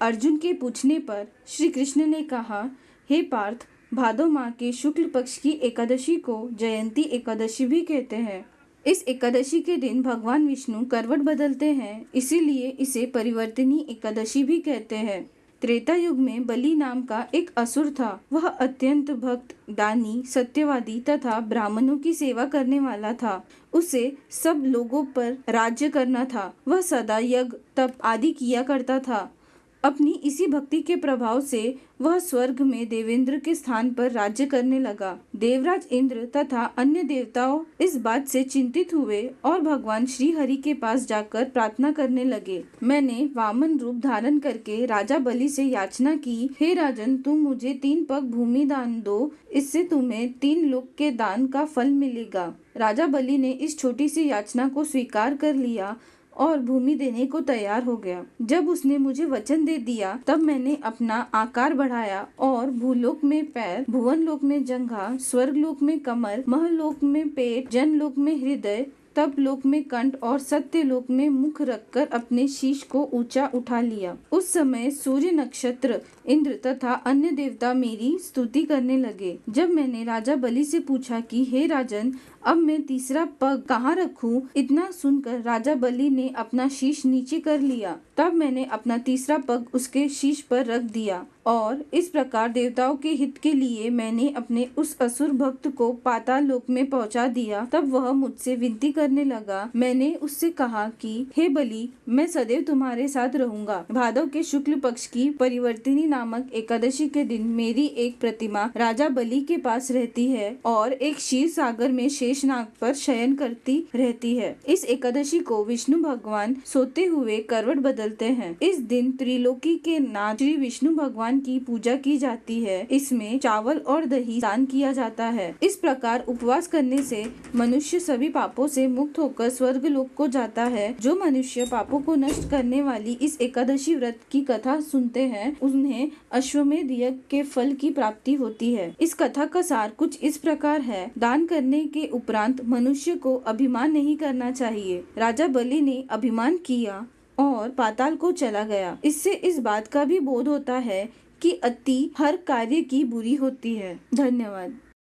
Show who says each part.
Speaker 1: अर्जुन के पूछने पर श्री कृष्ण ने कहा, हे पार्थ, भादो माह के शुक्ल पक्ष की एकादशी को जयंती एकादशी भी कहते हैं। इस एकादशी के दिन भगवान विष्णु करवट बदलते हैं, इसीलिए इसे परिवर्तिनी एकादशी भी कहते हैं। त्रेता युग में बलि नाम का एक असुर था। वह अत्यंत भक्त, दानी, सत्यवादी तथा ब्राह्मणों की सेवा करने वाला था। उसे सब लोगों पर राज्य करना था। वह सदा यज्ञ, तप आदि किया करता था। अपनी इसी भक्ति के प्रभाव से वह स्वर्ग में देवेंद्र के स्थान पर राज्य करने लगा। देवराज इंद्र तथा अन्य देवताओं इस बात से चिंतित हुए और भगवान श्री हरि के पास जाकर प्रार्थना करने लगे। मैंने वामन रूप धारण करके राजा बलि से याचना की, हे राजन, तुम मुझे 3 पग भूमि दान दो, इससे तुम्हें 3 लोक के दान का फल मिलेगा। राजा बलि ने इस छोटी सी याचना को स्वीकार कर लिया और भूमि देने को तैयार हो गया। जब उसने मुझे वचन दे दिया, तब मैंने अपना आकार बढ़ाया और भूलोक में पैर, भुवन लोक में जंघा, स्वर्ग लोक में कमर, महलोक में पेट, जनलोक में हृदय, तप लोक में कंठ और सत्य लोक में मुख रखकर अपने शीश को ऊंचा उठा लिया। उस समय सूर्य, नक्षत्र, इंद्र तथा अन्य देवता मेरी स्तुति करने लगे। जब मैंने राजा बलि से पूछा कि हे राजन, अब मैं तीसरा पग कहाँ रखूं? इतना सुनकर राजा बलि ने अपना शीश नीचे कर लिया। तब मैंने अपना तीसरा पग उसके शीश पर रख दिया और इस प्रकार देवताओं के हित के लिए मैंने अपने उस असुर भक्त को पाताल लोक में पहुंचा दिया। तब वह मुझसे विनती करने लगा। मैंने उससे कहा कि हे बलि, मैं सदैव तुम्हारे साथ रहूंगा। भादव के शुक्ल पक्ष की परिवर्तिनी नामक एकादशी के दिन मेरी एक प्रतिमा राजा बलि के पास रहती है और एक क्षीर सागर में शेषनाग पर शयन करती रहती है। इस एकादशी को विष्णु भगवान सोते हुए करवट बदलते हैं। इस दिन त्रिलोकी के नाथ श्री विष्णु भगवान की पूजा की जाती है। इसमें चावल और दही दान किया जाता है। इस प्रकार उपवास करने से मनुष्य सभी पापों से मुक्त होकर स्वर्ग लोक को जाता है। जो मनुष्य पापों को नष्ट करने वाली इस एकादशी व्रत की कथा सुनते हैं, उन्हें अश्वमेध यज्ञ के फल की प्राप्ति होती है। इस कथा का सार कुछ इस प्रकार है। दान करने के उपरांत मनुष्य को अभिमान नहीं करना चाहिए। राजा बलि ने अभिमान किया और पाताल को चला गया। इससे इस बात का भी बोध होता है कि अति हर कार्य की बुरी होती है। धन्यवाद।